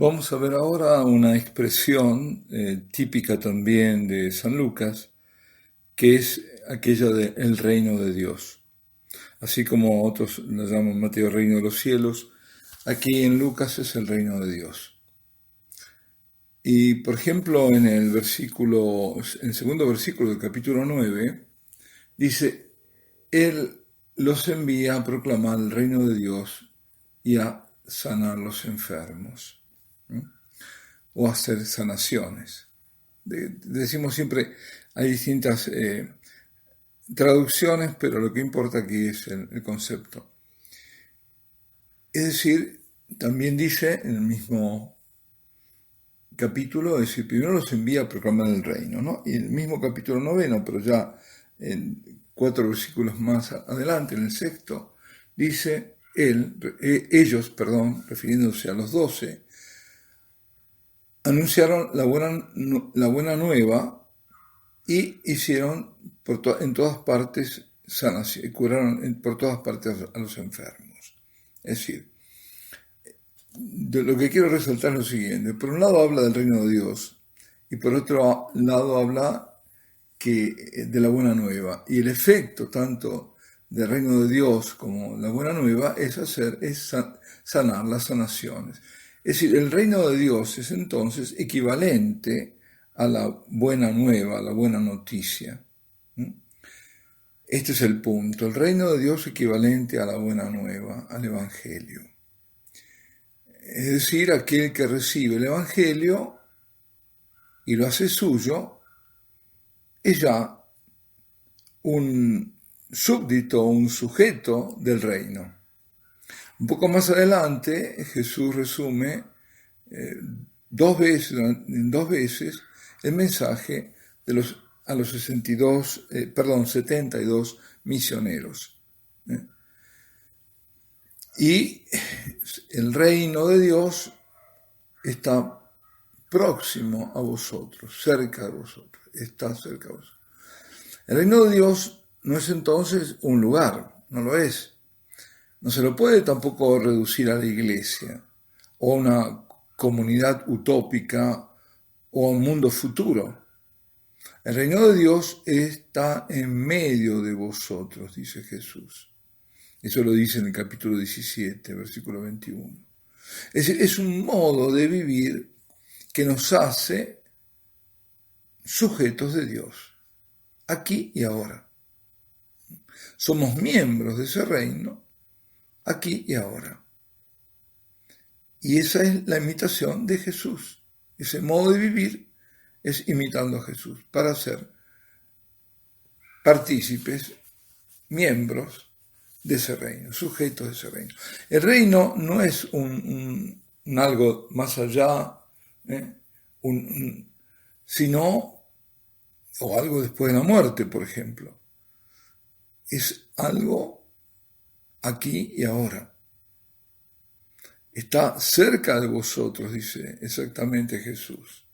Vamos a ver ahora una expresión típica también de San Lucas, que es aquella de el reino de Dios. Así como otros la llaman Mateo reino de los cielos, aquí en Lucas es el reino de Dios. Y por ejemplo en el segundo versículo del capítulo 9, dice, Él los envía a proclamar el reino de Dios y a sanar los enfermos. ¿Mm? O hacer sanaciones. Decimos siempre, hay distintas traducciones, pero lo que importa aquí es el concepto. Es decir, también dice en el mismo capítulo, es decir, primero los envía a proclamar el reino, ¿no? Y el mismo capítulo 9, pero ya en 4 versículos más adelante, en el sexto, dice ellos, refiriéndose a los 12, anunciaron la buena nueva y hicieron en todas partes sanación, curaron por todas partes a los enfermos. Es decir, lo que quiero resaltar es lo siguiente. Por un lado habla del reino de Dios y por otro lado habla de la buena nueva. Y el efecto tanto del reino de Dios como la buena nueva es sanar las sanaciones. Es decir, el reino de Dios es entonces equivalente a la buena nueva, a la buena noticia. Este es el punto. El reino de Dios es equivalente a la buena nueva, al Evangelio. Es decir, aquel que recibe el Evangelio y lo hace suyo, es ya un súbdito, un sujeto del reino. Un poco más adelante, Jesús resume en dos veces el mensaje a los 72 misioneros. Y el reino de Dios está próximo a vosotros, cerca de vosotros, está cerca de vosotros. El reino de Dios no es entonces un lugar, no lo es. No se lo puede tampoco reducir a la iglesia o a una comunidad utópica o a un mundo futuro. El reino de Dios está en medio de vosotros, dice Jesús. Eso lo dice en el capítulo 17, versículo 21. Es decir, es un modo de vivir que nos hace sujetos de Dios, aquí y ahora. Somos miembros de ese reino, aquí y ahora. Y esa es la imitación de Jesús. Ese modo de vivir es imitando a Jesús para ser partícipes, miembros de ese reino, sujetos de ese reino. El reino no es un algo más allá, sino, o algo después de la muerte, por ejemplo. Es algo aquí y ahora. Está cerca de vosotros, dice exactamente Jesús.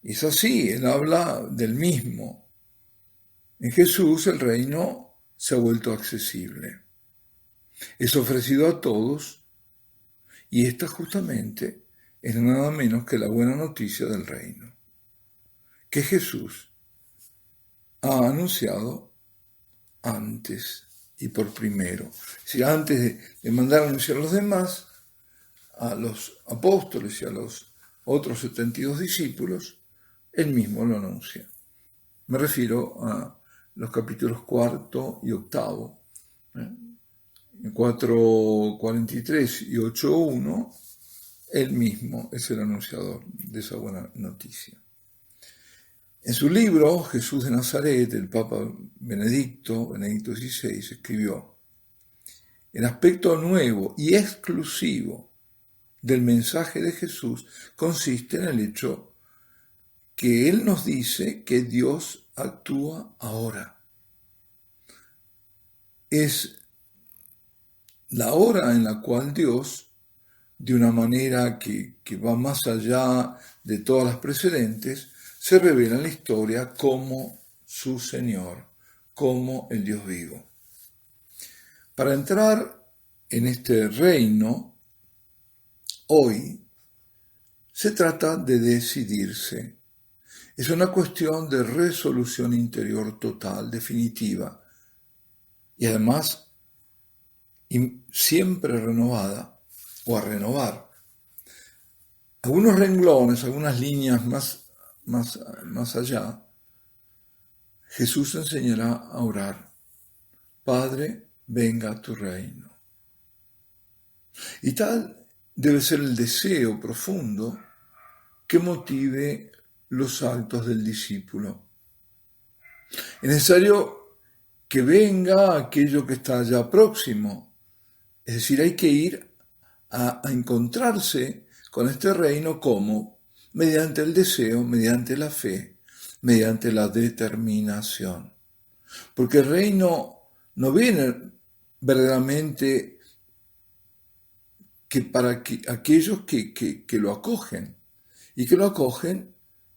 Y es así, él habla del mismo. En Jesús el reino se ha vuelto accesible. Es ofrecido a todos y esta justamente es nada menos que la buena noticia del reino, que Jesús ha anunciado antes y por primero. Es decir, antes de mandar a anunciar a los demás, a los apóstoles y a los otros 72 discípulos, él mismo lo anuncia. Me refiero a los capítulos 4 y 8. En 4:43 y 8:1, él mismo es el anunciador de esa buena noticia. En su libro, Jesús de Nazaret, el Papa Benedicto XVI, escribió: el aspecto nuevo y exclusivo del mensaje de Jesús consiste en el hecho que Él nos dice que Dios actúa ahora. Es la hora en la cual Dios, de una manera que va más allá de todas las precedentes, se revela en la historia como su Señor, como el Dios vivo. Para entrar en este reino, hoy Se trata de decidirse. Es una cuestión de resolución interior total, definitiva, y además siempre renovada o a renovar. Algunos renglones, algunas líneas más allá, Jesús enseñará a orar: Padre, venga a tu reino. Y tal debe ser el deseo profundo que motive los actos del discípulo. Es necesario que venga aquello que está ya próximo. Es decir, hay que ir a encontrarse con este reino como mediante el deseo, mediante la fe, mediante la determinación. Porque el reino no viene verdaderamente que para aquellos que lo acogen, y que lo acogen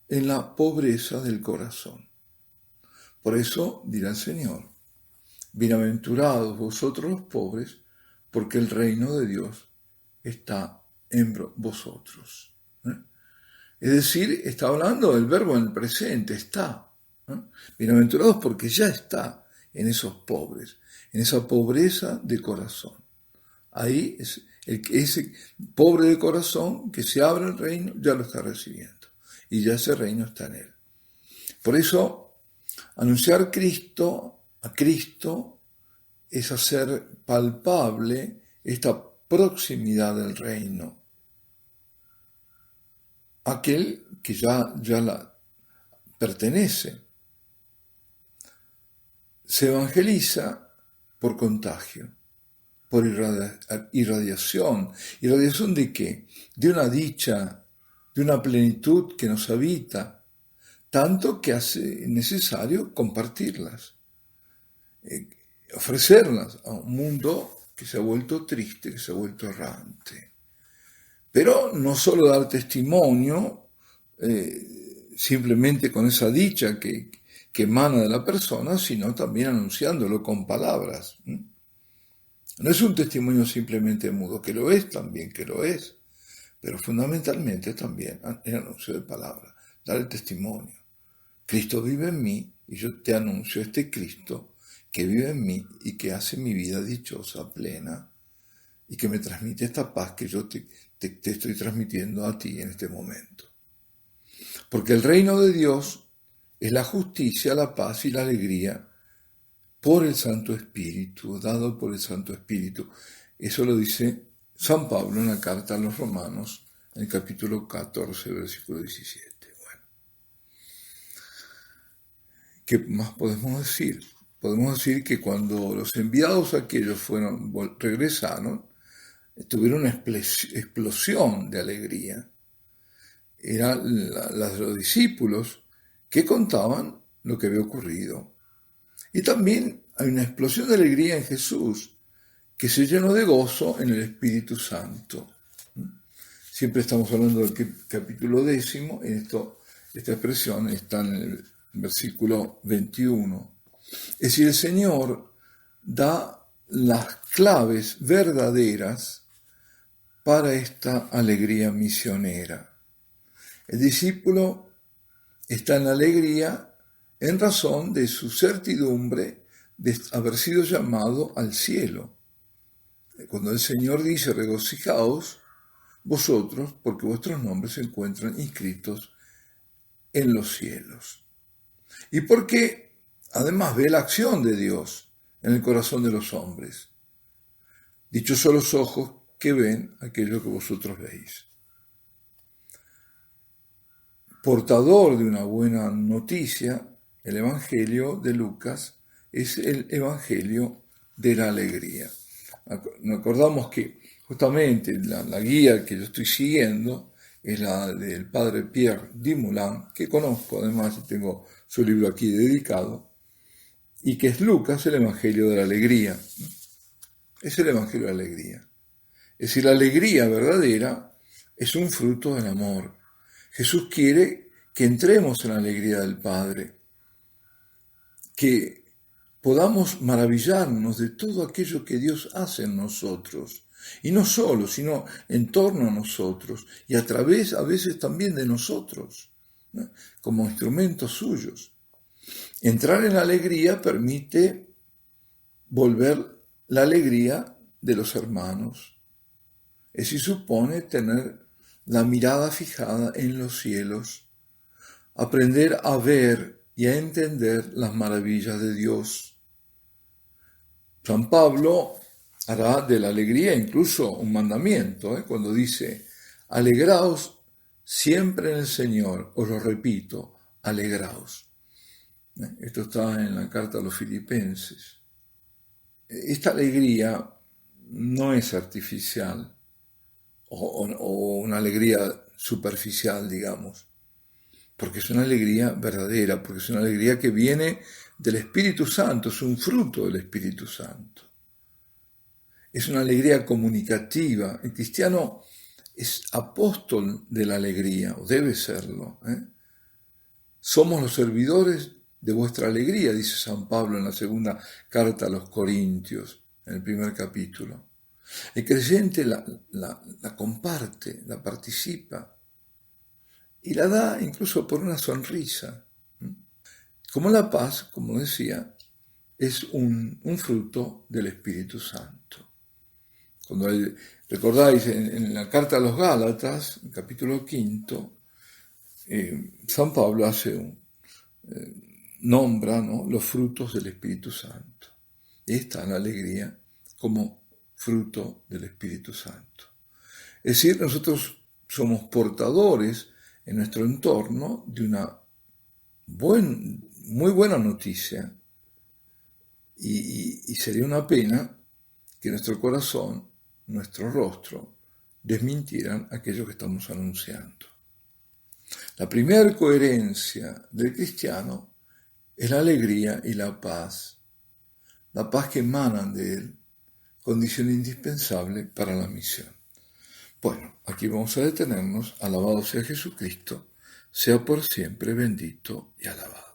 en la pobreza del corazón. Por eso dirá el Señor: bienaventurados vosotros los pobres, porque el reino de Dios está en vosotros. Es decir, está hablando del verbo en el presente, está. Bienaventurados porque ya está en esos pobres, en esa pobreza de corazón. Ahí es ese pobre de corazón que se abre el reino, ya lo está recibiendo. Y ya ese reino está en él. Por eso, anunciar a Cristo es hacer palpable esta proximidad del reino. Aquel que ya la pertenece. Se evangeliza por contagio, por irradiación. ¿Irradiación de qué? De una dicha, de una plenitud que nos habita, tanto que hace necesario compartirlas, ofrecerlas a un mundo que se ha vuelto triste, que se ha vuelto errante. Pero no solo dar testimonio, simplemente con esa dicha que emana de la persona, sino también anunciándolo con palabras. No es un testimonio simplemente mudo, que lo es también, que lo es, pero fundamentalmente también el anuncio de palabras, dar el testimonio. Cristo vive en mí y yo te anuncio este Cristo que vive en mí y que hace mi vida dichosa, plena, y que me transmite esta paz que yo te estoy transmitiendo a ti en este momento. Porque el reino de Dios es la justicia, la paz y la alegría por el Santo Espíritu, dado por el Santo Espíritu. Eso lo dice San Pablo en la carta a los Romanos, en el capítulo 14, versículo 17. Bueno, ¿qué más podemos decir? Podemos decir que cuando los enviados aquellos regresaron, tuvieron una explosión de alegría. Eran los discípulos que contaban lo que había ocurrido. Y también hay una explosión de alegría en Jesús, que se llenó de gozo en el Espíritu Santo. Siempre estamos hablando del capítulo 10, esta expresión está en el versículo 21. Es decir, el Señor da las claves verdaderas para esta alegría misionera. El discípulo está en alegría en razón de su certidumbre de haber sido llamado al cielo. Cuando el Señor dice: regocijaos vosotros, porque vuestros nombres se encuentran inscritos en los cielos. Y porque además ve la acción de Dios en el corazón de los hombres. Dichos son los ojos que ven aquello que vosotros veis. Portador de una buena noticia, el Evangelio de Lucas es el Evangelio de la alegría. Nos acordamos que justamente la guía que yo estoy siguiendo es la del padre Pierre Dumoulin, que conozco además y tengo su libro aquí dedicado, y que es Lucas, el Evangelio de la alegría. Es el Evangelio de la alegría. Es decir, la alegría verdadera es un fruto del amor. Jesús quiere que entremos en la alegría del Padre, que podamos maravillarnos de todo aquello que Dios hace en nosotros, Y no solo, sino en torno a nosotros y a través a veces también de nosotros, ¿no? Como instrumentos suyos. Entrar en la alegría permite volver la alegría de los hermanos. Eso supone tener la mirada fijada en los cielos, aprender a ver y a entender las maravillas de Dios. San Pablo hará de la alegría incluso un mandamiento, cuando dice, alegraos siempre en el Señor, os lo repito, alegraos. Esto está en la carta a los Filipenses. Esta alegría no es artificial o una alegría superficial, digamos, porque es una alegría verdadera, porque es una alegría que viene del Espíritu Santo, es un fruto del Espíritu Santo. Es una alegría comunicativa. El cristiano es apóstol de la alegría, o debe serlo. Somos los servidores de vuestra alegría, dice San Pablo en la segunda carta a los Corintios, en el primer capítulo. El creyente la comparte, la participa y la da incluso por una sonrisa. Como la paz, como decía, es un fruto del Espíritu Santo. Cuando recordáis en la carta a los Gálatas, en capítulo 5, San Pablo nombra, ¿no?, los frutos del Espíritu Santo. Y está la alegría como fruto del Espíritu Santo. Es decir, nosotros somos portadores en nuestro entorno de una muy buena noticia y sería una pena que nuestro corazón, nuestro rostro, desmintieran aquello que estamos anunciando. La primera coherencia del cristiano es la alegría y la paz que emanan de él, condición indispensable para la misión. Bueno, aquí vamos a detenernos. Alabado sea Jesucristo, sea por siempre bendito y alabado.